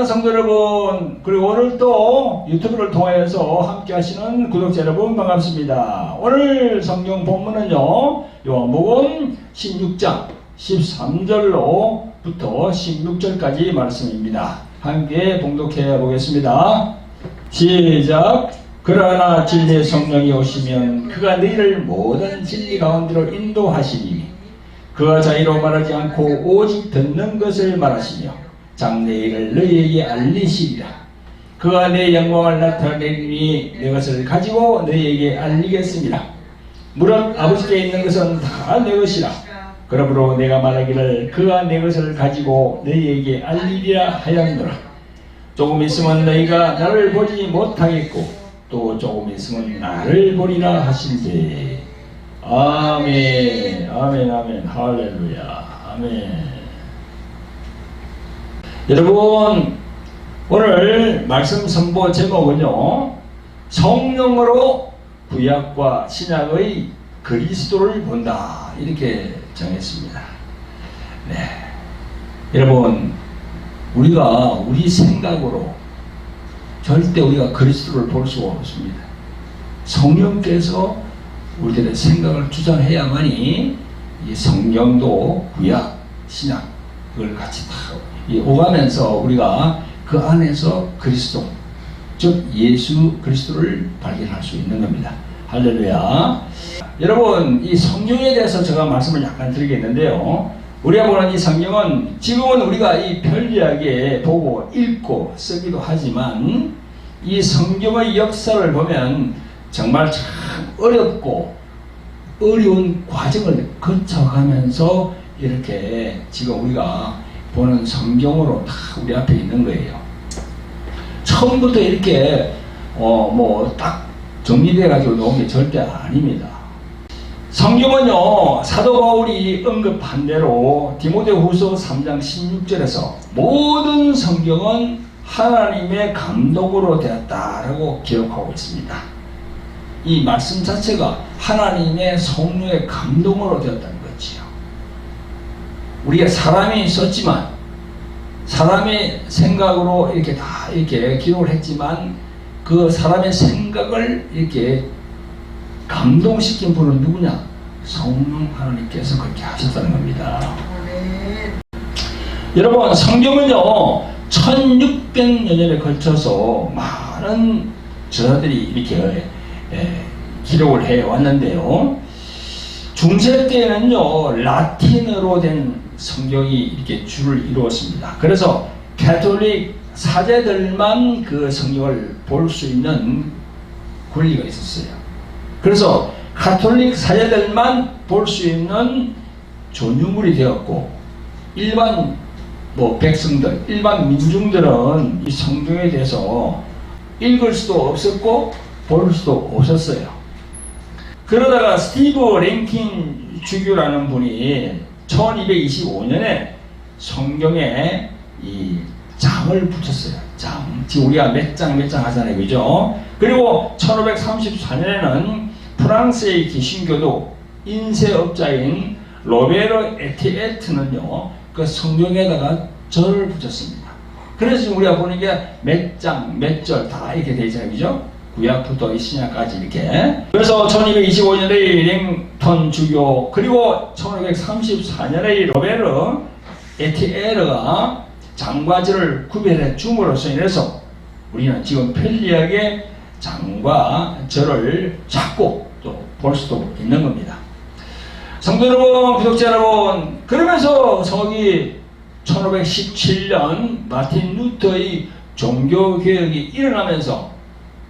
성도 여러분, 그리고 오늘 또 유튜브를 통해서 함께 하시는 구독자 여러분 반갑습니다. 오늘 성경 본문은요, 요한복음 16장 13절로부터 16절까지 말씀입니다. 함께 봉독해 보겠습니다. 시작. 그러나 진리의 성령이 오시면 그가 너희를 모든 진리 가운데로 인도하시니 그가 자기로 말하지 않고 오직 듣는 것을 말하시며 장래일을 너희에게 알리시리라. 그가 내 영광을 나타내리니 내 것을 가지고 너희에게 알리겠습니다. 무릇 아버지께 있는 것은 다 내 것이라. 그러므로 내가 말하기를 그가 내 것을 가지고 너희에게 알리리라 하였노라. 조금 있으면 너희가 나를 보지 못하겠고 또 조금 있으면 나를 보리라 하신대. 아멘, 아멘, 아멘, 할렐루야, 아멘. 여러분, 오늘 말씀 선보 제목은요, 성령으로 구약과 신약의 그리스도를 본다, 이렇게 정했습니다. 네, 여러분, 우리가 우리 생각으로 절대 우리가 그리스도를 볼 수가 없습니다. 성령께서 우리들의 생각을 주장해야만이 이 성경도 구약, 신약 그걸 같이 다 오가면서 우리가 그 안에서 그리스도, 즉 예수 그리스도를 발견할 수 있는 겁니다. 할렐루야. 여러분, 이 성경에 대해서 제가 말씀을 약간 드리겠는데요, 우리가 보는 이 성경은 지금은 우리가 이 편리하게 보고 읽고 쓰기도 하지만 이 성경의 역사를 보면 정말 참 어렵고 어려운 과정을 거쳐가면서 이렇게 지금 우리가 보는 성경으로 다 우리 앞에 있는 거예요. 처음부터 이렇게 딱 정리돼 가지고 나온 게 절대 아닙니다. 성경은요, 사도 바울이 언급한 대로 디모데후서 3장 16절에서 모든 성경은 하나님의 감독으로 되었다라고 기록하고 있습니다. 이 말씀 자체가 하나님의 성령의 감동으로 되었다는 거지요. 우리가 사람이 썼지만, 사람의 생각으로 이렇게 다 이렇게 기록을 했지만, 그 사람의 생각을 이렇게 감동시킨 분은 누구냐? 성령 하나님께서 그렇게 하셨다는 겁니다. 여러분, 성경은요, 1600여 년에 걸쳐서 많은 저자들이 이렇게 기록을 해 왔는데요, 중세 때에는요, 라틴어로 된 성경이 이렇게 줄을 이루었습니다. 그래서 가톨릭 사제들만 그 성경을 볼 수 있는 권리가 있었어요. 그래서 가톨릭 사제들만 볼 수 있는 전유물이 되었고, 일반 백성들, 일반 민중들은 이 성경에 대해서 읽을 수도 없었고 볼 수도 없었어요. 그러다가 스티브 랭킨 주교라는 분이 1225년에 성경에 이 장을 붙였어요. 장. 지금 우리가 몇 장 하잖아요. 그죠? 그리고 1534년에는 프랑스의 기신교도 인쇄업자인 로베르 에티에트는요, 그 성경에다가 절을 붙였습니다. 그래서 지금 우리가 보는 게 몇 장, 몇 절 다 이렇게 되어 있잖아요. 그죠? 구약부터 신약까지 이렇게. 그래서 1225년의 랭턴 주교, 그리고 1534년의 로베르 에티에르가 장과 절을 구별해 줌으로써 인해서 우리는 지금 편리하게 장과 절을 찾고 또 볼 수도 있는 겁니다. 성도 여러분, 구독자 여러분, 그러면서 저기 1517년 마틴 루터의 종교개혁이 일어나면서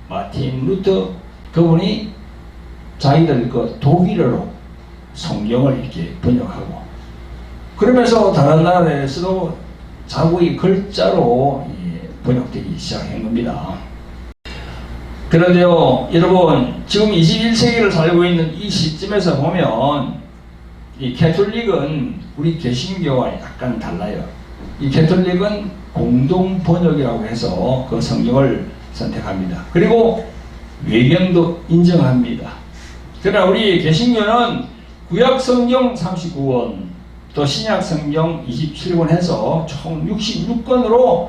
마틴 루터 그분이 자기들 그 독일어로 성경을 이렇게 번역하고, 그러면서 다른 나라에서도 자국의 글자로 번역되기 시작한 겁니다. 그런데요, 여러분, 지금 21세기를 살고 있는 이 시점에서 보면 이 가톨릭은 우리 개신교와 약간 달라요. 이 가톨릭은 공동 번역이라고 해서 그 성경을 선택합니다. 그리고 외경도 인정합니다. 그러나 우리 개신교는 구약 성경 39권, 또 신약 성경 27권 해서 총 66권으로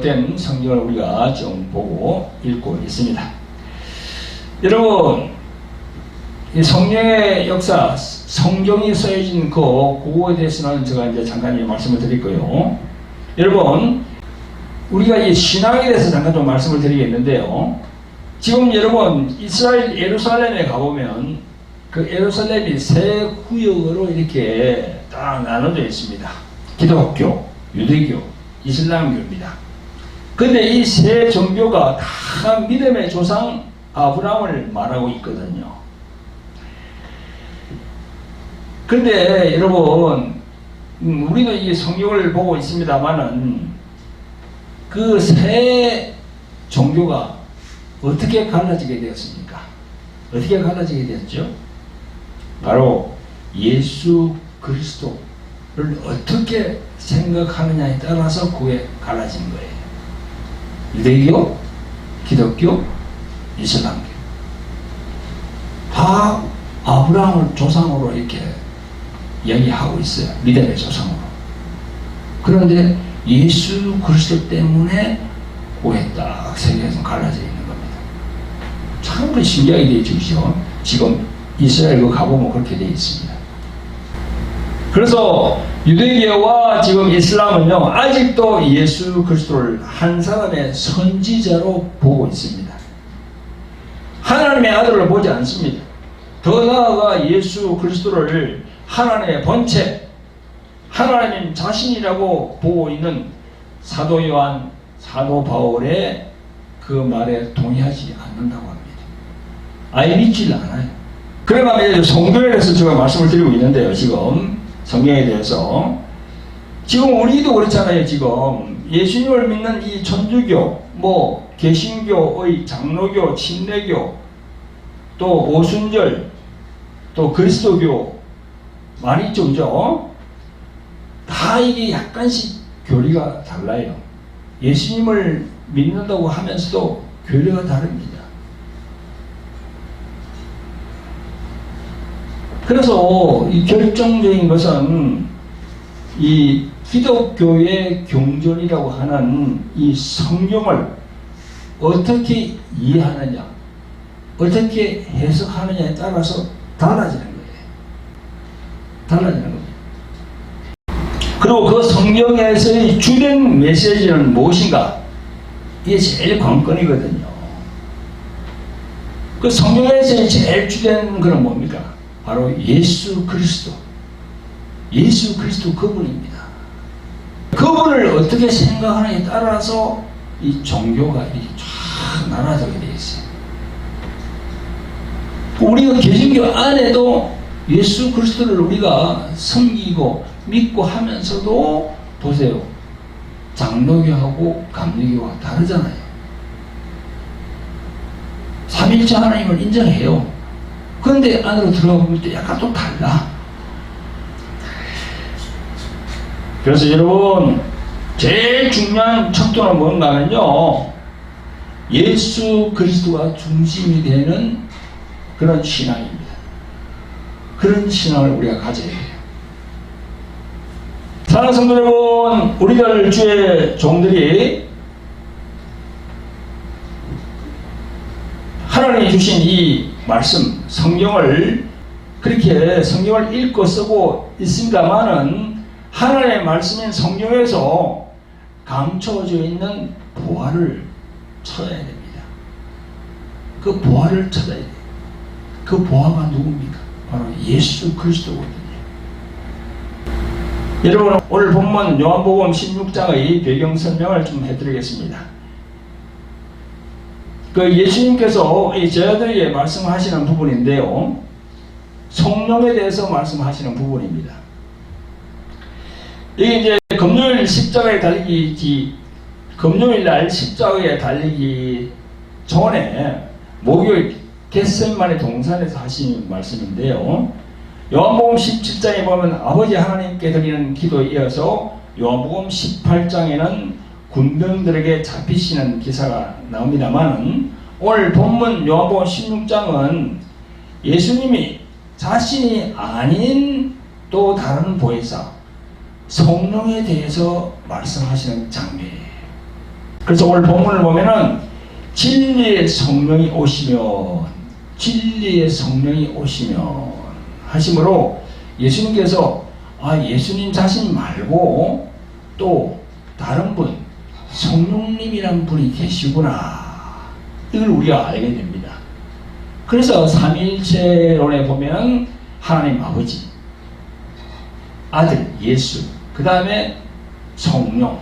된 성경을 우리가 좀 보고 읽고 있습니다. 여러분, 이 성령의 역사, 성경이 써진 그거에 대해서는 제가 이제 잠깐 말씀을 드릴 거예요. 여러분, 우리가 이 신앙에 대해서 잠깐 좀 말씀을 드리겠는데요. 지금 여러분, 이스라엘 예루살렘에 가보면 그 예루살렘이 세 구역으로 이렇게 딱 나눠져 있습니다. 기독교, 유대교, 이슬람교입니다. 근데 이 세 종교가 다 믿음의 조상 아브라함을 말하고 있거든요. 근데 여러분, 우리도 이 성경을 보고 있습니다만은 그 세 종교가 어떻게 갈라지게 되었습니까? 어떻게 갈라지게 되었죠? 바로 예수 그리스도를 어떻게 생각하느냐에 따라서 그게 갈라진 거예요. 유대교, 기독교, 이슬람교. 다 아브라함을 조상으로 이렇게 이야기하고 있어요. 믿음의 조상으로. 그런데 예수 그리스도 때문에 그게 딱 세계에서 갈라져 있는 겁니다. 참 신기하게 되어 있죠. 지금 이스라엘 가보면 그렇게 되어 있습니다. 그래서 유대교와 지금 이슬람은요, 아직도 예수 그리스도를 한 사람의 선지자로 보고 있습니다. 하나님의 아들로 보지 않습니다. 더 나아가 예수 그리스도를 하나님의 본체, 하나님 자신이라고 보고 있는 사도 요한, 사도 바울의 그 말에 동의하지 않는다고 합니다. 아예 믿질 않아요. 그러나 이제 성경에 대해서 제가 말씀을 드리고 있는데요. 지금 성경에 대해서 지금 우리도 그렇잖아요. 지금 예수님을 믿는 이 천주교, 개신교의 장로교, 침례교, 또 오순절, 또 그리스도교 많이 있죠, 그죠? 다 이게 약간씩 교리가 달라요. 예수님을 믿는다고 하면서도 교리가 다릅니다. 그래서 이 결정적인 것은 이 기독교의 경전이라고 하는 이 성경을 어떻게 이해하느냐, 어떻게 해석하느냐에 따라서 달라지는 거예요. 달라지는 겁니다. 그리고 그 성경에서의 주된 메시지는 무엇인가? 이게 제일 관건이거든요. 그 성경에서의 제일 주된 것은 뭡니까? 바로 예수 그리스도. 예수 그리스도 그분입니다. 그분을 어떻게 생각하느냐에 따라서 이 종교가 이렇게 쫙 나눠지게 되어 있어요. 우리가 개신교 안에도 예수 그리스도를 우리가 섬기고 믿고 하면서도 보세요. 장로교하고 감리교가 다르잖아요. 삼일체 하나님을 인정해요. 그런데 안으로 들어가 보면 또 약간 또 달라. 그래서 여러분, 제일 중요한 척도는 뭔가 하면요, 예수 그리스도가 중심이 되는 그런 신앙입니다. 그런 신앙을 우리가 가져야 해요. 사랑하는 성도 여러분, 우리들 주의 종들이 하나님이 주신 이 말씀, 성경을 그렇게 성경을 읽고 쓰고 있습니다만은 하나님의 말씀인 성경에서 감춰져 있는 보화를 찾아야 됩니다. 그 보화를 찾아야 돼요. 그 보화가 누굽니까? 바로 예수 그리스도거든요. 여러분, 오늘 본문 요한복음 16장의 배경 설명을 좀 해드리겠습니다. 그 예수님께서 이 제자들에게 말씀하시는 부분인데요, 성령에 대해서 말씀하시는 부분입니다. 이게 이제 금요일 날 십자가에 달리기 전에 목요일 겟세마네 동산에서 하신 말씀인데요. 요한복음 17장에 보면 아버지 하나님께 드리는 기도에 이어서 요한복음 18장에는 군병들에게 잡히시는 기사가 나옵니다만, 오늘 본문 요한복음 16장은 예수님이 자신이 아닌 또 다른 보혜사 성령에 대해서 말씀하시는 장면이에요. 그래서 오늘 본문을 보면은 진리의 성령이 오시면 하심으로 예수님께서 예수님 자신 말고 또 다른 분, 성령님이란 분이 계시구나, 이걸 우리가 알게 됩니다. 그래서 삼위일체론에 보면 하나님 아버지, 아들 예수, 그 다음에 성령,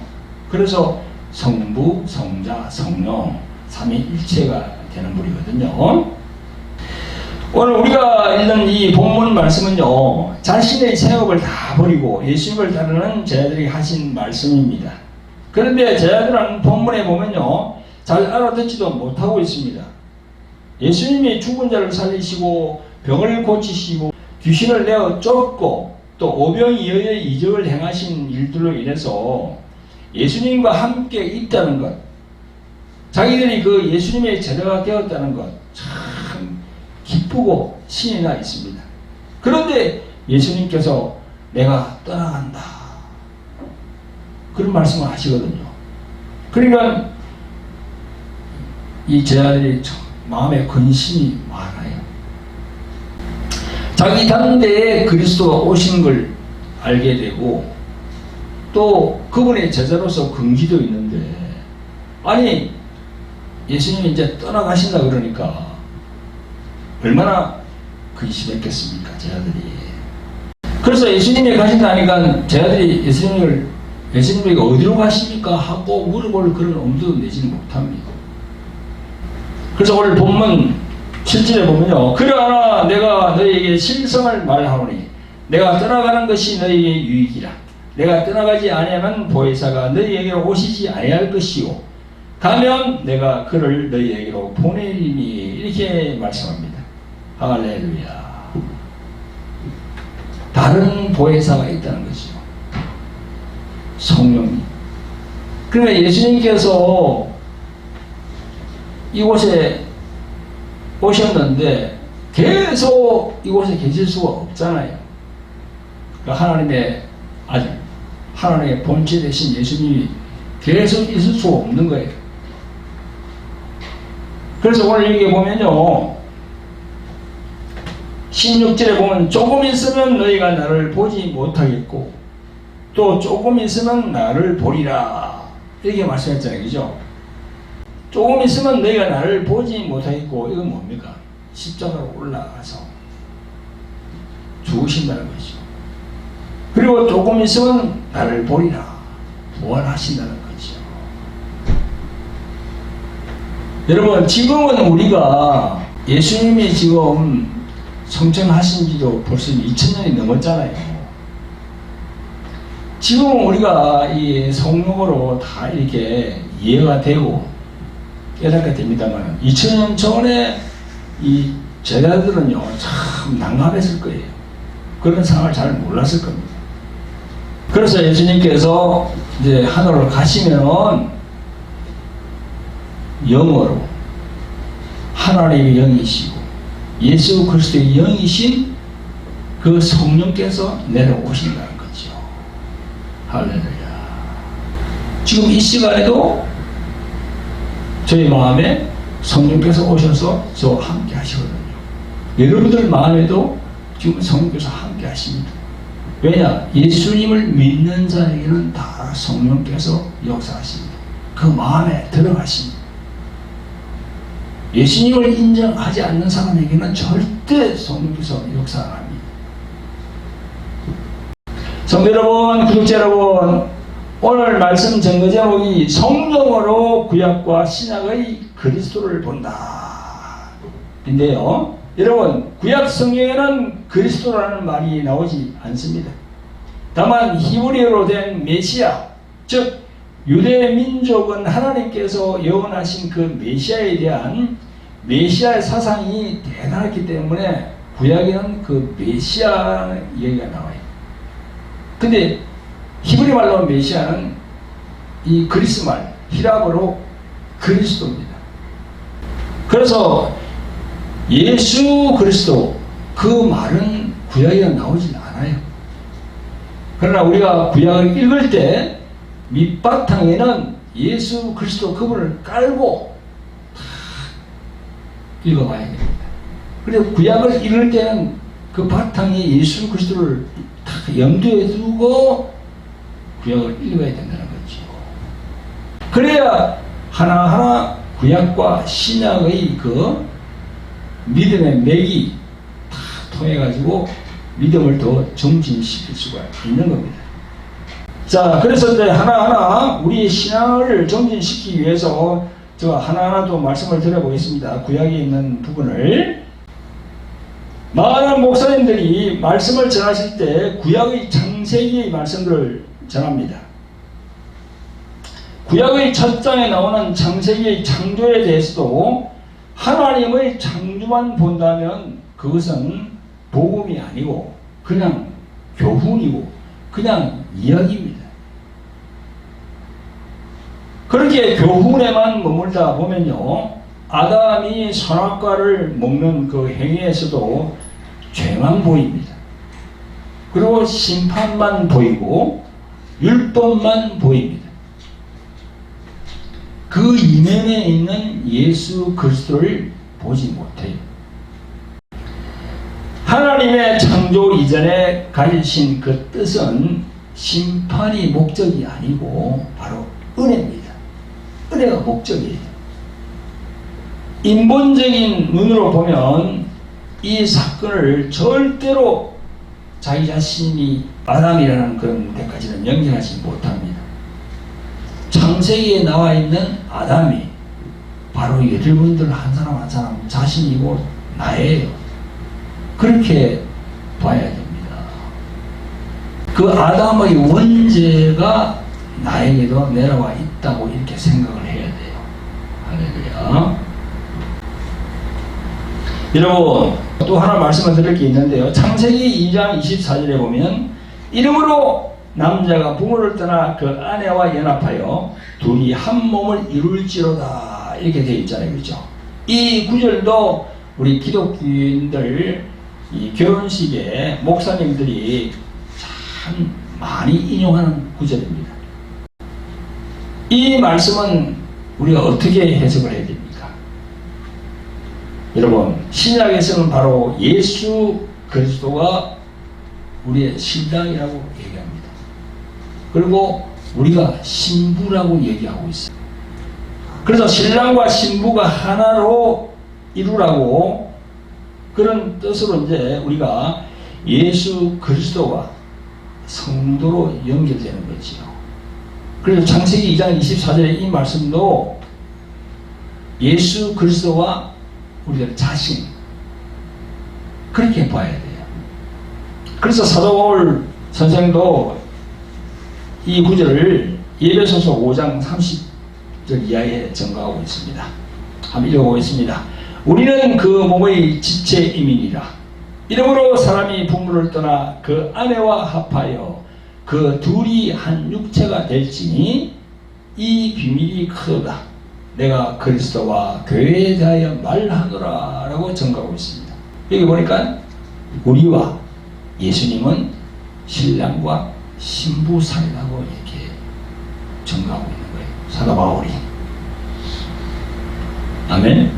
그래서 성부, 성자, 성령, 삼위일체가 되는 분이거든요. 오늘 우리가 읽는 이 본문 말씀은요, 자신의 생업을 다 버리고 예수님을 따르는 제자들이 하신 말씀입니다. 그런데 제자들은 본문에 보면요, 잘 알아듣지도 못하고 있습니다. 예수님이 죽은 자를 살리시고 병을 고치시고 귀신을 내어 쫓고 또 오병이어의 이적을 행하신 일들로 인해서 예수님과 함께 있다는 것, 자기들이 그 예수님의 제자가 되었다는 것, 참 기쁘고 신이 나 있습니다. 그런데 예수님께서 내가 떠나간다, 그런 말씀을 하시거든요. 그러니까 이 제자들이 마음에 근심이 많아요. 자기 당대에 그리스도가 오신 걸 알게 되고 또 그분의 제자로서 긍지도 있는데, 아니 예수님이 이제 떠나가신다 그러니까 얼마나 근심했겠습니까, 제자들이. 그래서 예수님이 가신다니까 제자들이 예수님이 어디로 가십니까 하고 물어볼 그런 엄두도 내지는 못합니다. 그래서 오늘 본문 7절에 보면요, 그러나 내가 너희에게 실성을 말하노니 내가 떠나가는 것이 너희에게 유익이라. 내가 떠나가지 아니하면 보혜사가 너희에게로 오시지 아니할 것이요 가면 내가 그를 너희에게로 보내리니, 이렇게 말씀합니다. 할렐루야. 다른 보혜사가 있다는 것이죠, 성령이. 그러니까 예수님께서 이곳에 오셨는데 계속 이곳에 계실 수가 없잖아요. 그러니까 하나님의 아들, 하나님의 본체 되신 예수님이 계속 있을 수가 없는 거예요. 그래서 오늘 여기 보면요, 16절에 보면 조금 있으면 너희가 나를 보지 못하겠고 또 조금 있으면 나를 보리라, 이렇게 말씀했잖아요. 그죠? 조금 있으면 너희가 나를 보지 못하겠고, 이건 뭡니까? 십자가로 올라가서 죽으신다는 것이죠. 그리고 조금 있으면 나를 보리라, 부활하신다는 거죠. 여러분, 지금은 우리가 예수님이 지금 성천하신 지도 벌써 2000년이 넘었잖아요. 지금 우리가 이 성령으로 다 이렇게 이해가 되고 깨닫게 됩니다만 2000년 전에 이 제자들은요, 참 난감했을 거예요. 그런 상황을 잘 몰랐을 겁니다. 그래서 예수님께서 이제 하늘로 가시면 영으로 하나님의 영이시고 예수 그리스도의 영이신 그 성령께서 내려오신다는 거죠. 할렐루야. 지금 이 시간에도 저희 마음에 성령께서 오셔서 저와 함께 하시거든요. 여러분들 마음에도 지금 성령께서 함께 하십니다. 왜냐? 예수님을 믿는 자에게는 다 성령께서 역사하십니다. 그 마음에 들어가십니다. 예수님을 인정하지 않는 사람에게는 절대 성령께서 역사 안 합니다. 성도 여러분, 구독자 여러분, 오늘 말씀 전거 제목이 성령으로 구약과 신약의 그리스도를 본다 인데요, 여러분, 구약 성경에는 그리스도라는 말이 나오지 않습니다. 다만 히브리어로 된 메시아, 즉 유대 민족은 하나님께서 예언하신 그 메시아에 대한 메시아의 사상이 대단했기 때문에 구약에는 그 메시아의 얘기가 나와요. 근데 히브리 말로 메시아는 이 그리스 말, 히라보로 그리스도입니다. 그래서 예수 그리스도, 그 말은 구약에 나오진 않아요. 그러나 우리가 구약을 읽을 때 밑바탕에는 예수 그리스도 그분을 깔고 다 읽어봐야 됩니다. 그리고 구약을 읽을 때는 그 바탕에 예수 그리스도를 다 염두에 두고 구약을 읽어야 된다는 거죠. 그래야 하나하나 구약과 신약의 그 믿음의 맥이 다 통해가지고 믿음을 더 정진시킬 수가 있는 겁니다. 자, 그래서 이제 하나하나 우리 신앙을 정진시키기 위해서 제가 하나하나 또 말씀을 드려보겠습니다. 구약에 있는 부분을. 많은 목사님들이 말씀을 전하실 때 구약의 창세기의 말씀들을 전합니다. 구약의 첫 장에 나오는 창세기의 창조에 대해서도 하나님의 창조만 본다면 그것은 복음이 아니고 그냥 교훈이고 그냥 이야기입니다. 그렇게 교훈에만 머물다 보면요, 아담이 선악과를 먹는 그 행위에서도 죄만 보입니다. 그리고 심판만 보이고 율법만 보입니다. 그 이면에 있는 예수 그리스도를 보지 못해요. 하나님의 창조 이전에 가지신 그 뜻은 심판이 목적이 아니고 바로 은혜입니다. 은혜가 목적이에요. 인본적인 눈으로 보면 이 사건을 절대로 자기 자신이 아담이라는 그런 데까지는 연결하지 못합니다. 창세기에 나와 있는 아담이 바로 여러분들 한 사람 한 사람 자신이고 나예요. 그렇게 봐야 됩니다. 그 아담의 원죄가 나에게도 내려와 있다고 이렇게 생각을 해야 돼요. 할렐루야. 여러분, 또 하나 말씀을 드릴 게 있는데요. 창세기 2장 24절에 보면 이름으로 남자가 부모를 떠나 그 아내와 연합하여 둘이 한 몸을 이룰지로다 이렇게 되어 있잖아요. 그렇죠? 이 구절도 우리 기독교인들 이 결혼식에 목사님들이 참 많이 인용하는 구절입니다. 이 말씀은 우리가 어떻게 해석을 해야 됩니까? 여러분, 신약에서는 바로 예수 그리스도가 우리의 신랑이라고 얘기합니다. 그리고 우리가 신부라고 얘기하고 있어요. 그래서 신랑과 신부가 하나로 이루라고 그런 뜻으로 이제 우리가 예수 그리스도와 성도로 연결되는 거지요. 그래서 창세기 2장 24절의 이 말씀도 예수 그리스도와 우리들 자신 그렇게 봐야 돼요. 그래서 사도 바울 선생도 이 구절을 에베소서 5장 30절 이하에 증거하고 있습니다. 한번 읽어보겠습니다. 우리는 그 몸의 지체임이니라. 이러므로 사람이 부모를 떠나 그 아내와 합하여 그 둘이 한 육체가 될지니 이 비밀이 크다. 내가 그리스도와 교회에 대하여 말하노라 라고 증거하고 있습니다. 여기 보니까 우리와 예수님은 신랑과 신부 사이라고 이렇게 증거하고 있는 거예요. 사도 바울이. 아멘.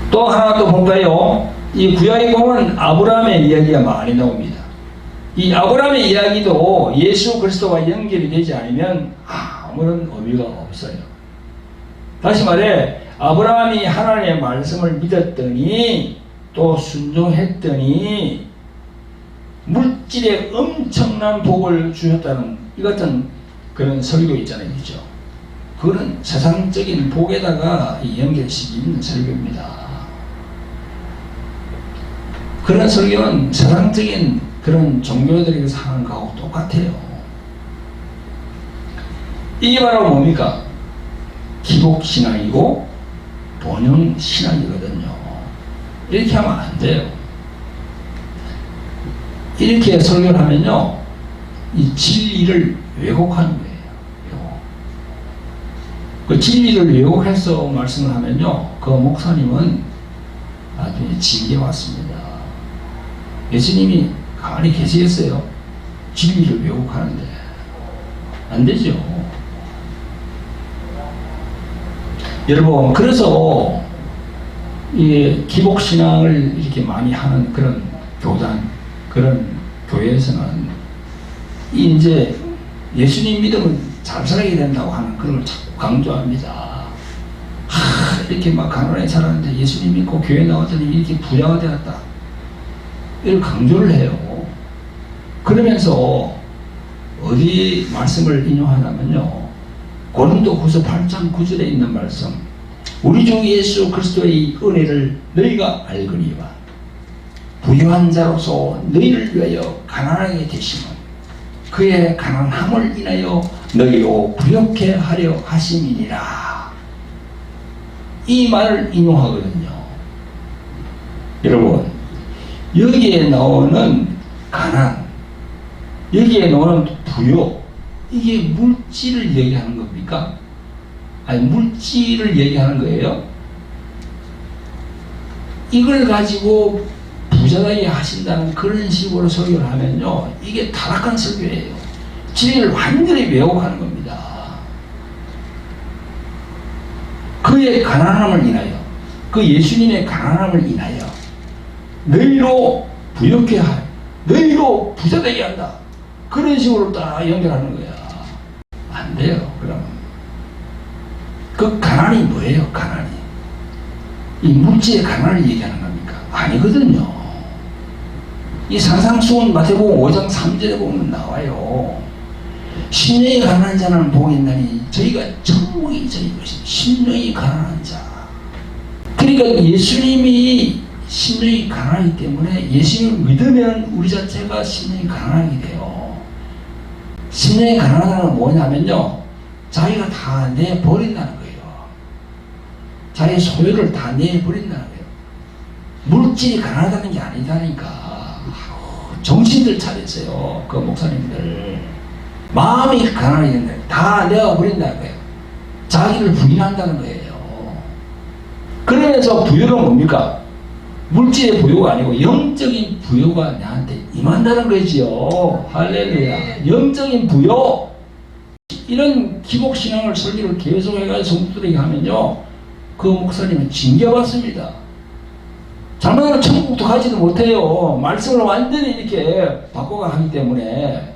또 하나 또 볼까요? 이 구약에 보면 아브라함의 이야기가 많이 나옵니다. 이 아브라함의 이야기도 예수 그리스도와 연결이 되지 않으면 아무런 의미가 없어요. 다시 말해 아브라함이 하나님의 말씀을 믿었더니 또 순종했더니 물질에 엄청난 복을 주셨다는 이 같은 그런 설교 있잖아요. 그렇죠? 그거는 세상적인 복에다가 연결시키는 설교입니다. 그런 설교는 세상적인 그런 종교들이 사는 거하고 똑같아요. 이게 바로 뭡니까? 기복신앙이고 본영신앙이거든요. 이렇게 하면 안 돼요. 이렇게 설교를 하면요, 이 진리를 왜곡하는 거예요. 그 진리를 왜곡해서 말씀을 하면요, 그 목사님은 나중에 징계 받습니다. 예수님이 가만히 계시겠어요? 진리를 왜곡하는데. 안 되죠. 여러분, 그래서 이 기복신앙을 이렇게 많이 하는 그런 교단, 그런 교회에서는 이제 예수님 믿으면 잘 살아야 된다고 하는 그런 걸 자꾸 강조합니다. 이렇게 막 가난하게 살았는데 예수님 믿고 교회 나왔더니 이렇게 부자가 되었다. 이걸 강조를 해요. 그러면서 어디 말씀을 인용하냐면요. 고린도후서 8장 9절에 있는 말씀. 우리 주 예수 그리스도의 은혜를 너희가 알거니와 부유한 자로서 너희를 위하여 가난하게 되심은 그의 가난함을 인하여 너희로 부욕해 하려 하심이니라. 이 말을 인용하거든요. 여러분, 여기에 나오는 가난, 여기에 나오는 부요, 이게 물질을 얘기하는 겁니까? 아니, 물질을 얘기하는 거예요? 이걸 가지고 부자되게 하신다는 그런 식으로 설교를 하면요, 이게 타락한 설교예요. 진리를 완전히 왜곡하는 겁니다. 그의 가난함을 인하여, 그 예수님의 가난함을 인하여 너희로 부욕해 하여 너희로 부자되게 한다. 그런 식으로 딱 연결하는 거야. 안 돼요. 그러면 그 가난이 뭐예요? 가난이 이 물질의 가난을 얘기하는 겁니까? 아니거든요. 이 산상수훈 마태복음 5장 3절에 보면 나와요. 심령이 가난한 자는 복이 있나니 저희가 천국이 저희 것입니다. 심령이 가난한 자. 그러니까 예수님이 심령이 가난하기 때문에 예수님을 믿으면 우리 자체가 심령이 가난하게 돼요. 심령이 가난하다는 건 뭐냐면요, 자기가 다 내버린다는 거예요. 자기의 소유를 다 내버린다는 거예요. 물질이 가난하다는 게 아니다니까. 정신들 차리세요. 그 목사님들 마음이 가난했는데 다 내어버린다는 거예요. 자기를 부인한다는 거예요. 그러면서 부여가 뭡니까? 물질의 부여가 아니고 영적인 부여가 나한테 임한다는 거지요. 할렐루야. 영적인 부여. 이런 기복신앙을 설교를 계속해가지고 성도들에게 하면요, 그 목사님은 징계받습니다. 잘못하면 천국도 가지도 못해요. 말씀을 완전히 이렇게 바꿔가 하기 때문에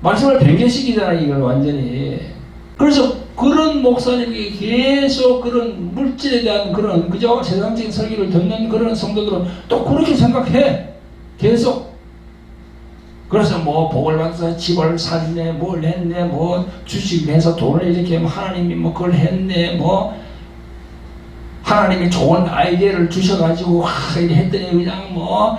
말씀을 변개시키잖아요. 이걸 완전히. 그래서 그런 목사님에게 계속 그런 물질에 대한 그런 그저 세상적인 설교를 듣는 그런 성도들은 또 그렇게 생각해. 계속. 그래서 뭐 복을 받아서 집을 샀네, 뭘 했네, 뭐 주식해서 돈을 이렇게 하나님이 뭐 그걸 했네, 뭐 하나님이 좋은 아이디어를 주셔가지고 이렇게 했더니 그냥 뭐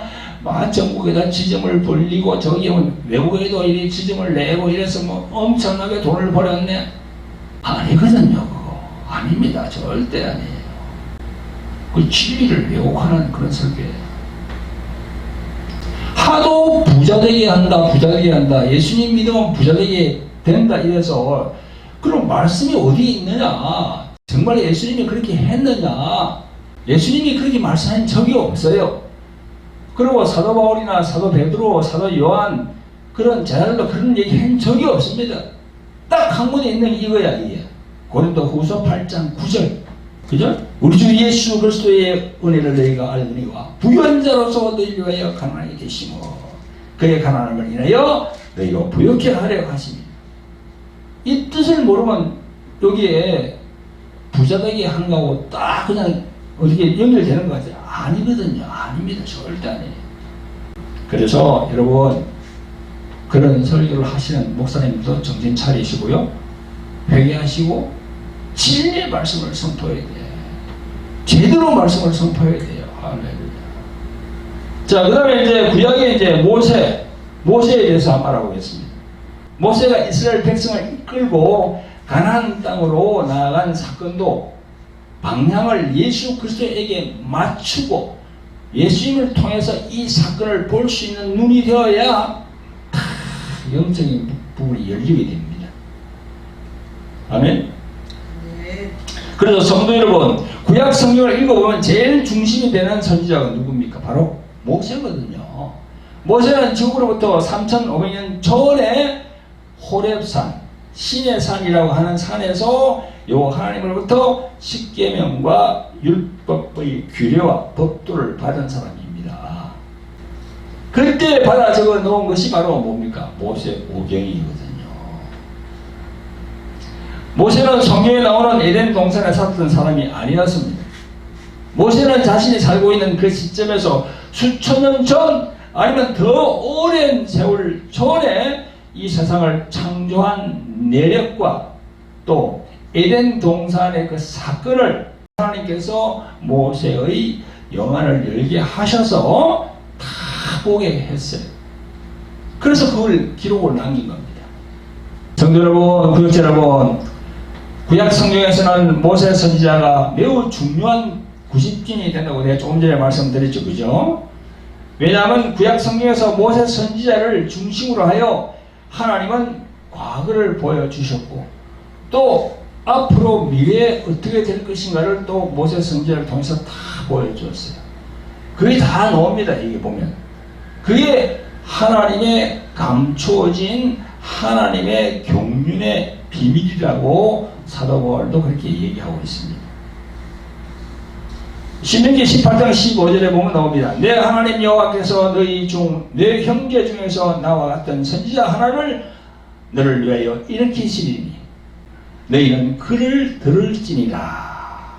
전국에다 지점을 벌리고 저기 외국에도 이렇게 지점을 내고 이래서 뭐 엄청나게 돈을 벌였네. 아니거든요. 그거 아닙니다. 절대 아니에요. 그 진리를 왜곡하는 그런 설교예요. 하도 부자되게 한다, 부자되게 한다, 예수님 믿으면 부자되게 된다 이래서 그럼 말씀이 어디에 있느냐? 정말 예수님이 그렇게 했느냐? 예수님이 그렇게 말씀한 적이 없어요. 그리고 사도 바울이나 사도 베드로, 사도 요한 그런 제자들도 그런 얘기 한 적이 없습니다. 딱 한 권에 있는 이거야, 이게. 고린도후서 8장 9절. 그죠? 우리 주 예수 그리스도의 은혜를 너희가 알거니와 부유한 자로서 너희를 위하여 가난하게 되시고 그의 가난함을 인하여 너희로 부욕해 하려 하십니다. 이 뜻을 모르면 여기에 부자되게 하는 거하고 딱 그냥 어떻게 연결되는 거 같아요. 아니거든요. 아닙니다. 절대 아니에요. 그래서 여러분, 그런 설교를 하시는 목사님도 정신 차리시고요, 회개하시고 진리의 말씀을 선포해야 돼요. 제대로 말씀을 선포해야 돼요. 할렐루야. 자, 그 다음에 이제 구약의 이제 모세에 대해서 한번 알아보겠습니다. 모세가 이스라엘 백성을 이끌고 가나안 땅으로 나아간 사건도 방향을 예수 그리스도에게 맞추고 예수님을 통해서 이 사건을 볼 수 있는 눈이 되어야 영적인 부분이 열리게 됩니다. 아멘. 그래서 성도 여러분, 구약 성경을 읽어보면 제일 중심이 되는 선지자가 누굽니까? 바로 모세거든요. 모세는 지금으로부터 3,500년 전에 호렙산, 신의 산이라고 하는 산에서 요 하나님으로부터 십계명과 율법의 규례와 법도를 받은 사람입니다. 그때 받아 적어 놓은 것이 바로 뭡니까? 모세오경이거든요. 모세는 성경에 나오는 에덴 동산에 살았던 사람이 아니었습니다. 모세는 자신이 살고 있는 그 시점에서 수천 년 전 아니면 더 오랜 세월 전에 이 세상을 창조한 내력과 또 에덴 동산의 그 사건을 하나님께서 모세의 영안을 열게 하셔서 다 보게 했어요. 그래서 그걸 기록을 남긴 겁니다. 성도 여러분, 구역자 여러분, 구약 성경에서는 모세 선지자가 매우 중요한 구십진이 된다고 내가 조금 전에 말씀드렸죠, 그죠? 왜냐하면 구약 성경에서 모세 선지자를 중심으로 하여 하나님은 과거를 보여주셨고 또 앞으로 미래에 어떻게 될 것인가를 또 모세 선지자를 통해서 다 보여주었어요. 그게 다 나옵니다. 이게 보면 그게 하나님의 감추어진 하나님의 경륜의 비밀이라고 사도 바울도 그렇게 얘기하고 있습니다. 신명기 18장 15절에 보면 나옵니다. 내 하나님 여호와께서 너희 중 내 형제 중에서 나와 같은 선지자 하나를 너를 위하여 일으키시리니 너희는 그를 들을지니라.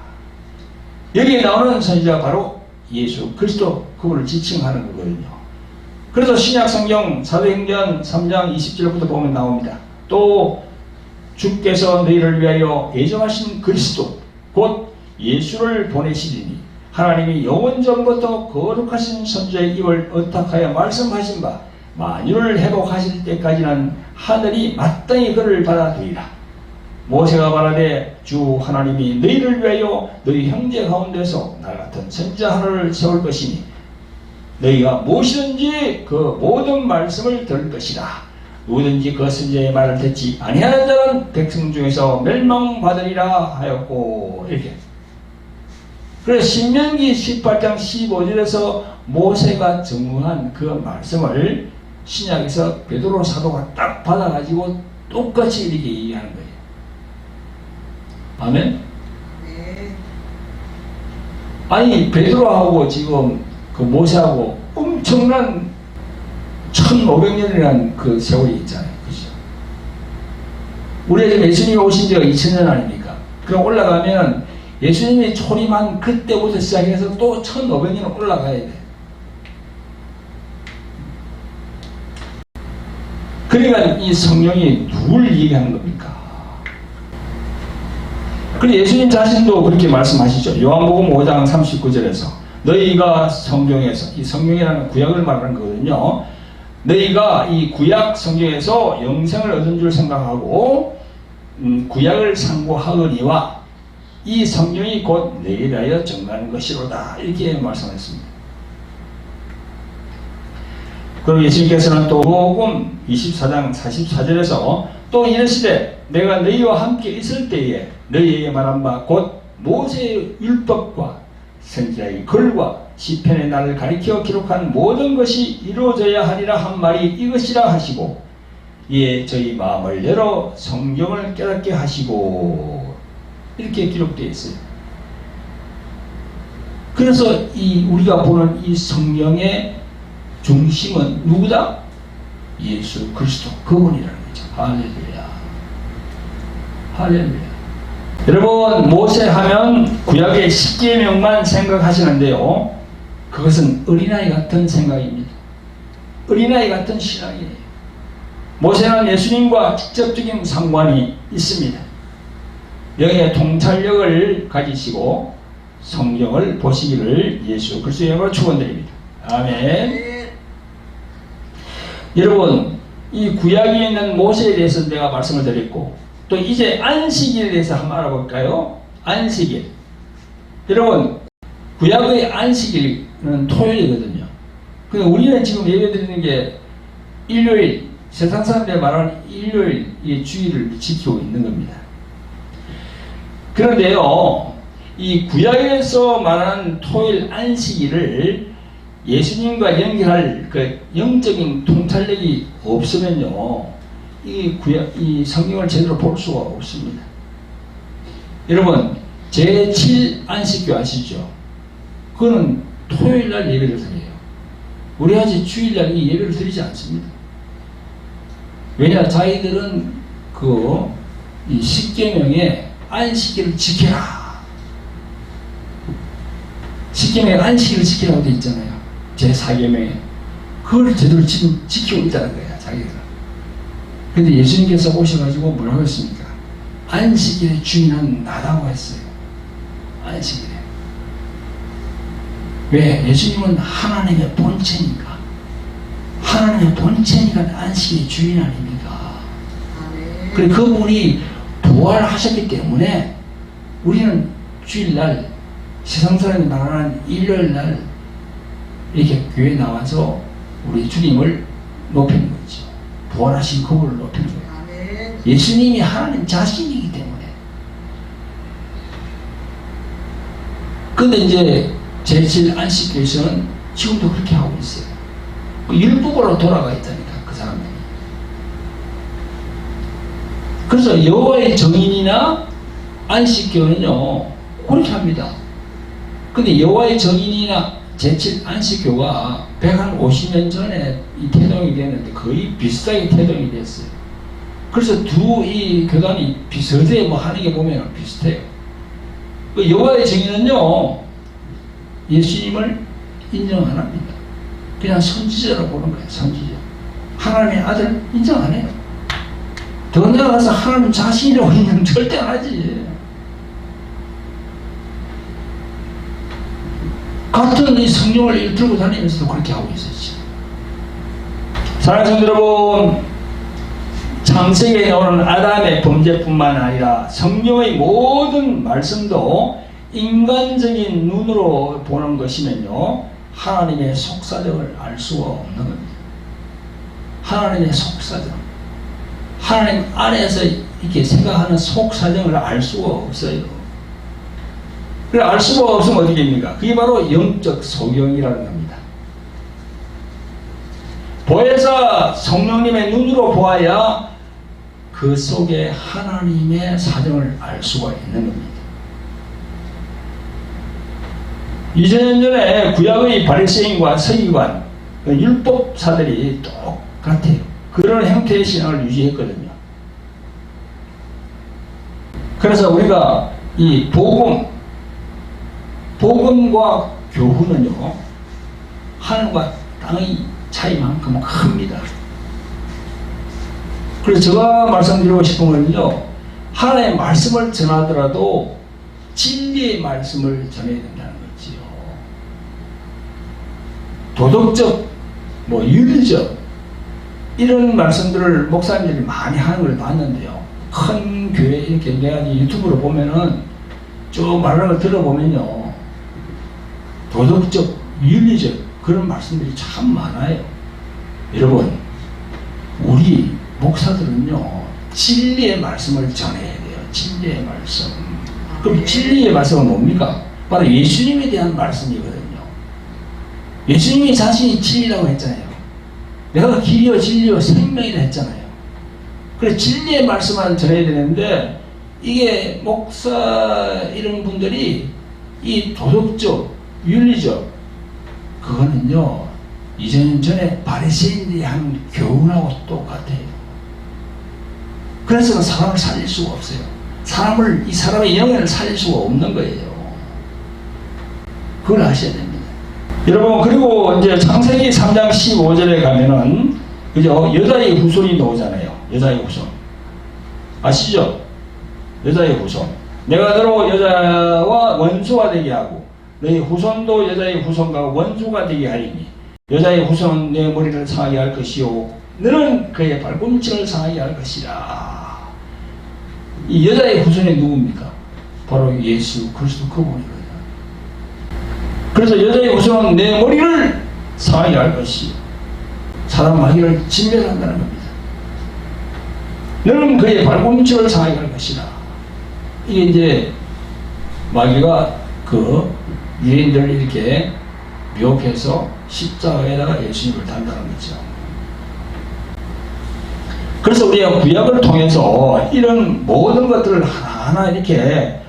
여기에 나오는 선지자가 바로 예수 그리스도, 그분을 지칭하는 거거든요. 그래서 신약 성경 사도행전 3장 20절부터 보면 나옵니다. 또 주께서 너희를 위하여 예정하신 그리스도 곧 예수를 보내시리니 하나님이 영원전부터 거룩하신 선지자의 입을 의탁하여 말씀하신 바 만유를 회복하실 때까지는 하늘이 마땅히 그를 받아들이라. 모세가 말하되 주 하나님이 너희를 위하여 너희 형제 가운데서 나 같은 선지자 하나를 세울 것이니 너희가 무엇이든지 그 모든 말씀을 들을 것이다. 누구든지 그 선지자의 말을 듣지 아니하는 자는 백성 중에서 멸망받으리라 하였고, 이렇게. 그래서 신명기 18장 15절에서 모세가 증언한 그 말씀을 신약에서 베드로 사도가 딱 받아가지고 똑같이 이렇게 얘기하는 거예요. 아멘? 아니 베드로하고 지금 그 모세하고 엄청난 1500년이라는 그 세월이 있잖아요. 그죠? 우리가 지금 예수님이 오신 지가 2000년 아닙니까? 그럼 올라가면 예수님이 초림한 그때부터 시작해서 또 1500년 올라가야 돼. 그러니까 이 성령이 누굴 얘기하는 겁니까? 그리고 예수님 자신도 그렇게 말씀하시죠. 요한복음 5장 39절에서 너희가 성경에서, 이 성경이라는 구약을 말하는 거거든요. 너희가 이 구약 성경에서 영생을 얻은 줄 생각하고 구약을 상고하거니와 이 성경이 곧 너희에 대하여 증거하는 것이로다. 이렇게 말씀했습니다. 그리고 예수님께서는 또 요한복음 24장 44절에서 또 이르시되 내가 너희와 함께 있을 때에 너희에게 말한 바 곧 모세의 율법과 선지자의 글과 시편의 나를 가리켜 기록한 모든 것이 이루어져야 하리라 한 말이 이것이라 하시고 이에 저희 마음을 열어 성경을 깨닫게 하시고, 이렇게 기록되어 있어요. 그래서 이 우리가 보는 이 성경의 중심은 누구다? 예수 그리스도, 그분이라는 거죠. 할렐루야. 할렐루야. 여러분, 모세하면 구약의 십계명만 생각하시는데요, 그것은 어린아이 같은 생각입니다. 어린아이 같은 신앙이에요. 모세는 예수님과 직접적인 상관이 있습니다. 영의 통찰력을 가지시고 성경을 보시기를 예수 그리스도의 이름으로 축원드립니다. 아멘. 여러분, 이 구약에 있는 모세에 대해서 내가 말씀을 드렸고, 또 이제 안식일에 대해서 한번 알아볼까요? 안식일. 여러분, 구약의 안식일은 토요일이거든요. 근데 우리는 지금 예배드리는 게 일요일, 세상 사람들이 말하는 일요일의 주일을 지키고 있는 겁니다. 그런데요, 이 구약에서 말하는 토요일 안식일을 예수님과 연결할 그 영적인 통찰력이 없으면요, 이 성경을 제대로 볼 수가 없습니다. 여러분, 제7 안식교 아시죠? 그거는 토요일날 예배를 드려요. 우리 아직 주일날 이 예배를 드리지 않습니다. 왜냐, 자기들은 이 십계명에 안식일을 지켜라. 십계명에 안식일을 지키라고 되어 있잖아요. 제4계명에. 그걸 제대로 지금 지키고 있다는 거야, 자기들은. 근데 예수님께서 오셔가지고 뭐라고 했습니까? 안식일의 주인은 나라고 했어요. 안식일에. 왜? 예수님은 하나님의 본체니까. 하나님의 본체니까 안식일의 주인 아닙니까? 그래, 그분이 부활하셨기 때문에 우리는 주일날, 세상 사람이 말하는 일요일날 이렇게 교회에 나와서 우리 주님을 높이는 거죠. 부활하신 그분을 높이는 거예요. 예수님이 하나님 자신이기 때문에. 근데 이제 제7 안식교에서는 지금도 그렇게 하고 있어요. 율법으로 돌아가 있다니까, 그 사람들이. 그래서 여호와의 정인이나 안식교는요, 그렇게 합니다. 근데 여호와의 정인이나 제7 안식교가 150년 전에 이 태동이 됐는데 거의 비슷하게 태동이 됐어요. 그래서 이 교단이 비슷해 하는 게 보면 비슷해요. 여호와의 정인은요, 예수님을 인정 안 합니다. 그냥 선지자라고 보는 거예요. 선지자. 하나님의 아들 인정 안 해요. 더 나아가서 하나님 자신이라고 인정 절대 안 하지. 같은 이 성령을 들고 다니면서도 그렇게 하고 있었지. 사랑하는 성도 여러분, 창세기에 나오는 아담의 범죄뿐만 아니라 성령의 모든 말씀도 인간적인 눈으로 보는 것이면요, 하나님의 속사정을 알 수가 없는 겁니다. 하나님의 속사정. 하나님 안에서 이렇게 생각하는 속사정을 알 수가 없어요. 그래, 알 수가 없으면 어떻게 됩니까? 그게 바로 영적 소경이라는 겁니다. 보혜사 성령님의 눈으로 보아야 그 속에 하나님의 사정을 알 수가 있는 겁니다. 2000년 전에 구약의 바리새인과 서기관, 율법사들이 똑같아요. 그런 형태의 신앙을 유지했거든요. 그래서 우리가 이 복음과 교훈은요, 하늘과 땅의 차이만큼 큽니다. 그래서 제가 말씀드리고 싶은 건요, 하나님의 말씀을 전하더라도 진리의 말씀을 전해야 된다는 거지요. 도덕적, 윤리적 이런 말씀들을 목사님들이 많이 하는 걸 봤는데요. 큰 교회 이렇게 내가 유튜브로 보면은 쭉 말하는 걸 들어보면요, 도덕적, 윤리적 그런 말씀들이 참 많아요. 여러분, 우리 목사들은요, 진리의 말씀을 전해야 돼요. 진리의 말씀. 그럼 진리의 말씀은 뭡니까? 바로 예수님에 대한 말씀이거든요. 예수님이 자신이 진리라고 했잖아요. 내가 길이요 진리요 생명이라 했잖아요. 그래서 진리의 말씀을 전해야 되는데, 이게 목사 이런 분들이 이 도덕적, 윤리적 그거는요, 2000년 전에 바리새인들이 한 교훈하고 똑같아요. 그래서 사람을 살릴 수가 없어요. 이 사람의 영혼을 살릴 수가 없는 거예요. 그걸 아셔야 됩니다. 여러분, 그리고 이제 창세기 3장 15절에 가면은, 그죠? 여자의 후손이 나오잖아요. 여자의 후손. 아시죠? 여자의 후손. 내가 너로 여자와 원수가 되게 하고, 너희 후손도 여자의 후손과 원수가 되게 하리니, 여자의 후손은 내 머리를 상하게 할 것이요, 너는 그의 발꿈치를 상하게 할 것이라. 이 여자의 후손이 누굽니까? 바로 예수 그리스도 그분이거든요. 그래서 여자의 후손은 내 머리를 상하게 할 것이요, 사람 마귀를 진멸한다는 겁니다. 너는 그의 발꿈치를 상하게 할 것이라. 이게 이제 마귀가 유대인들을 이렇게 미혹해서 십자가에다가 예수님을 단다는 거죠. 그래서 우리가 구약을 통해서 이런 모든 것들을 하나하나 이렇게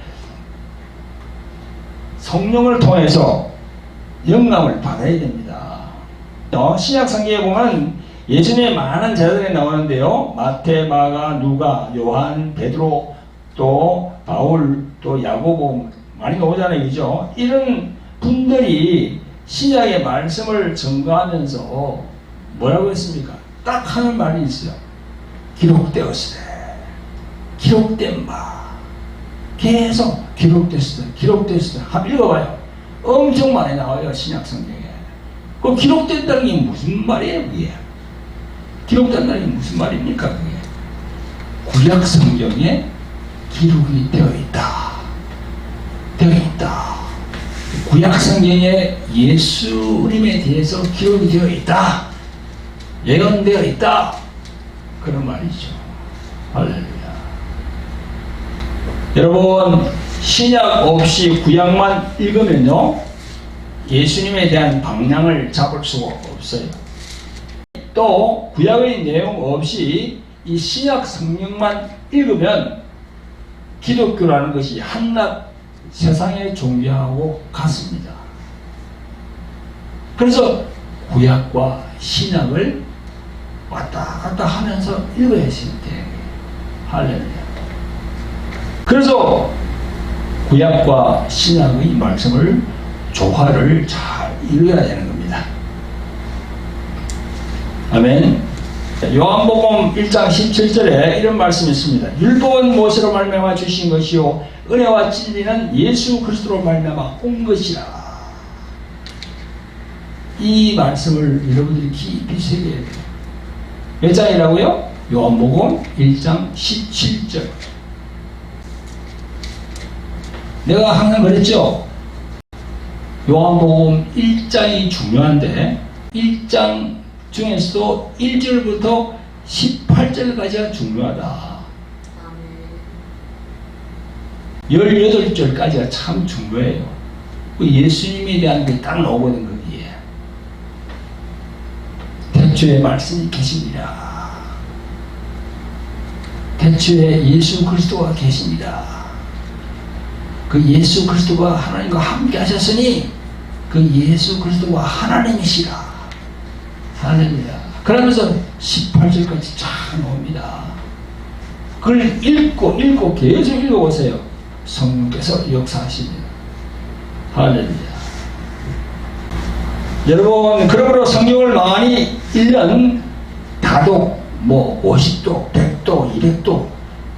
성령을 통해서 영감을 받아야 됩니다. 신약 성경에 보면 예수님의 많은 제자들이 나오는데요. 마태, 마가, 누가, 요한, 베드로, 또 바울, 또 야고보 많이 나오잖아요. 그죠? 이런 분들이 신약의 말씀을 증거하면서 뭐라고 했습니까? 딱 하는 말이 있어요. 기록되었으되, 기록된 바. 계속 기록됐으되. 한번 읽어봐요. 엄청 많이 나와요. 신약 성경에. 그 기록됐다는 게 무슨 말이에요? 그게? 기록된다는 게 무슨 말입니까? 그게? 구약 성경에 기록이 되어 있다. 구약 성경에 예수님에 대해서 기록이 되어 있다. 예언되어 있다. 그런 말이죠. 할렐루야. 여러분, 신약 없이 구약만 읽으면요, 예수님에 대한 방향을 잡을 수가 없어요. 또 구약의 내용 없이 이 신약 성경만 읽으면 기독교라는 것이 한낱 세상의 종교하고 같습니다. 그래서 구약과 신약을 왔다 갔다 하면서 읽어야 되는데, 할렐루야. 그래서 구약과 신약의 말씀을 조화를 잘 이루어야 되는 겁니다. 아멘. 요한복음 1장 17절에 이런 말씀이 있습니다. 율법은 모세로 말미암아 주신 것이요 은혜와 진리는 예수 그리스도로 말미암아 온 것이라. 이 말씀을 여러분들이 깊이 새겨야 돼요. 몇 장이라고요? 요한복음 1장 17절. 내가 항상 그랬죠. 요한복음 1장이 중요한데 1장 중에서도 1절부터 18절까지가 중요하다. 18절까지가 참 중요해요. 예수님에 대한 게 딱 나오거든. 거기에 태초에 말씀이 계십니다. 태초에 예수 그리스도가 계십니다. 그 예수 그리스도가 하나님과 함께 하셨으니 그 예수 그리스도가 하나님이시라. 할렐루야. 그러면서 18절까지 쫙 나옵니다. 그걸 읽고 계속 읽어보세요. 성령께서 역사하십니다. 할렐루야. 여러분, 그러므로 성경을 많이 읽는 다독, 50독, 100독, 200독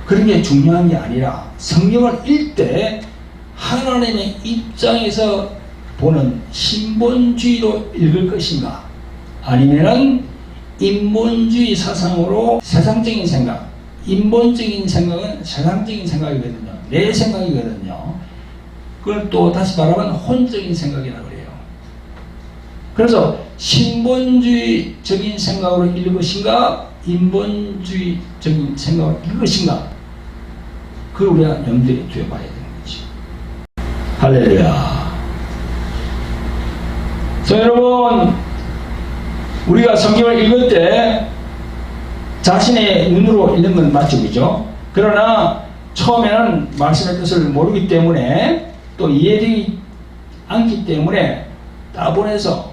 그런 게 중요한 게 아니라 성경을 읽을 때 하나님의 입장에서 보는 신본주의로 읽을 것인가, 아니면은 인본주의 사상으로 세상적인 생각, 인본적인 생각은 세상적인 생각이거든요. 내 생각이거든요. 그걸 또 다시 말하면 혼적인 생각이라고 그래요. 그래서 신본주의적인 생각으로 읽을 것인가, 인본주의적인 생각으로 읽을 것인가, 그걸 우리가 염두에 두어봐야 되는 거지. 할렐루야. 자, 여러분, 우리가 성경을 읽을 때 자신의 눈으로 읽는 건 맞죠, 그죠? 그러나 처음에는 말씀의 뜻을 모르기 때문에 또 이해되지 않기 때문에 따분해서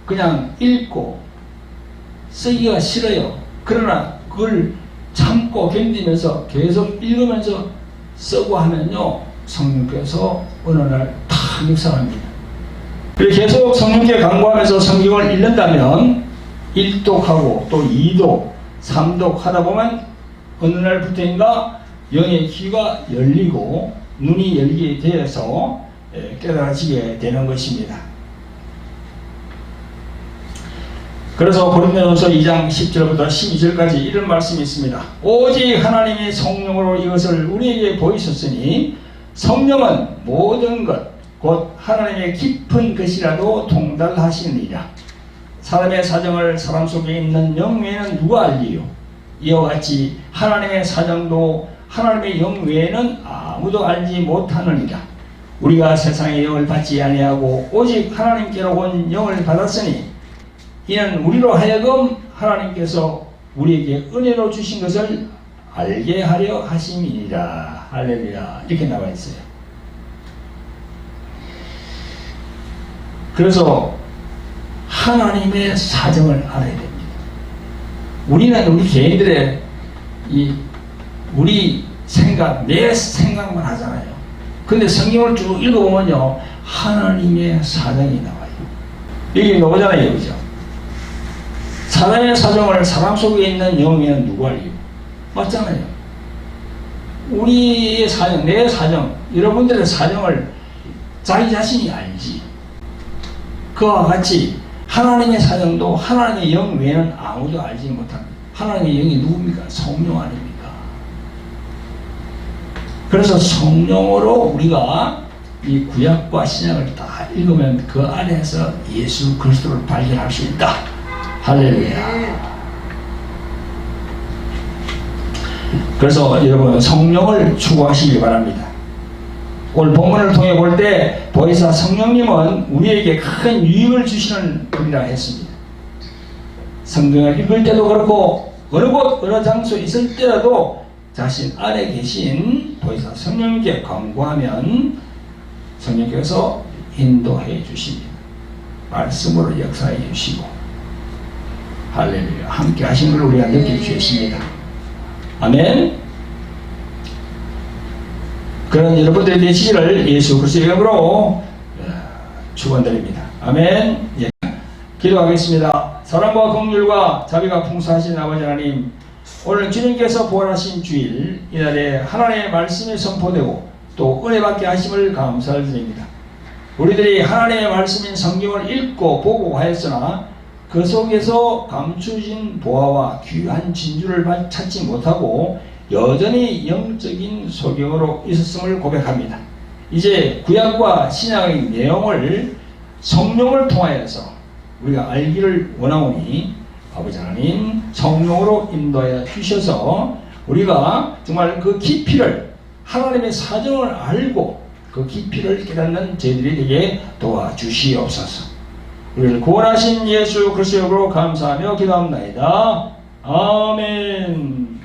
그냥 읽고 쓰기가 싫어요. 그러나 그걸 참고 견디면서 계속 읽으면서 쓰고 하면요, 성령께서 어느 날 탁 역사합니다. 그리고 계속 성령께 간구하면서 성경을 읽는다면 1독하고 또 2독, 3독 하다 보면 어느 날부터인가 영의 귀가 열리고 눈이 열리게 되어서 깨달아지게 되는 것입니다. 그래서 고린도전서 2장 10절부터 12절까지 이런 말씀이 있습니다. 오직 하나님의 성령으로 이것을 우리에게 보이셨으니 성령은 모든 것 곧 하나님의 깊은 것이라도 통달하시느니라. 사람의 사정을 사람 속에 있는 영 외에는 누가 알리요? 이와 같이 하나님의 사정도 하나님의 영 외에는 아무도 알지 못하느니라. 우리가 세상의 영을 받지 아니하고 오직 하나님께로 온 영을 받았으니 이는 우리로 하여금 하나님께서 우리에게 은혜로 주신 것을 알게 하려 하심이니라. 할렐루야. 이렇게 나와 있어요. 그래서 하나님의 사정을 알아야 됩니다. 우리는 우리 개인들의 우리 생각, 내 생각만 하잖아요. 근데 성경을 쭉 읽어보면요, 하나님의 사정이 나와요. 여기 나오잖아요, 그죠? 사람의 사정을 사람 속에 있는 영에는 누가 알요? 맞잖아요. 우리의 사정, 내 사정, 여러분들의 사정을 자기 자신이 알지. 그와 같이 하나님의 사정도 하나님의 영 외에는 아무도 알지 못합니다. 하나님의 영이 누굽니까? 성령 아닙니까? 그래서 성령으로 우리가 이 구약과 신약을 다 읽으면 그 안에서 예수 그리스도를 발견할 수 있다. 할렐루야. 그래서 여러분 성령을 추구하시기 바랍니다. 오늘 본문을 통해 볼 때 보혜사 성령님은 우리에게 큰 유익을 주시는 분이라 했습니다. 성경을 읽을 때도 그렇고 어느 곳 어느 장소에 있을 때라도 자신 안에 계신 보혜사 성령님께 간구하면 성령께서 인도해 주십니다. 말씀으로 역사해 주시고 할렐루야. 함께 하신 걸 우리가 느낄 수 있습니다. 아멘. 그런 여러분들의 되시기를 예수 그리스도의 이름으로 축원드립니다. 아멘. 예. 기도하겠습니다. 사랑과 긍휼과 자비가 풍성하신 아버지 하나님, 오늘 주님께서 부활하신 주일 이날에 하나님의 말씀이 선포되고 또 은혜 받게 하심을 감사를 드립니다. 우리들이 하나님의 말씀인 성경을 읽고 보고 하였으나 그 속에서 감추어진 보화와 귀한 진주를 찾지 못하고 여전히 영적인 소경으로 있었음을 고백합니다. 이제 구약과 신약의 내용을 성령을 통하여서 우리가 알기를 원하오니 아버지 하나님 성령으로 인도하여 주셔서 우리가 정말 그 깊이를 하나님의 사정을 알고 그 깊이를 깨닫는 저희들이 되게 도와주시옵소서. 우리를 구원하신 예수 그리스도로 감사하며 기도합니다. 아멘.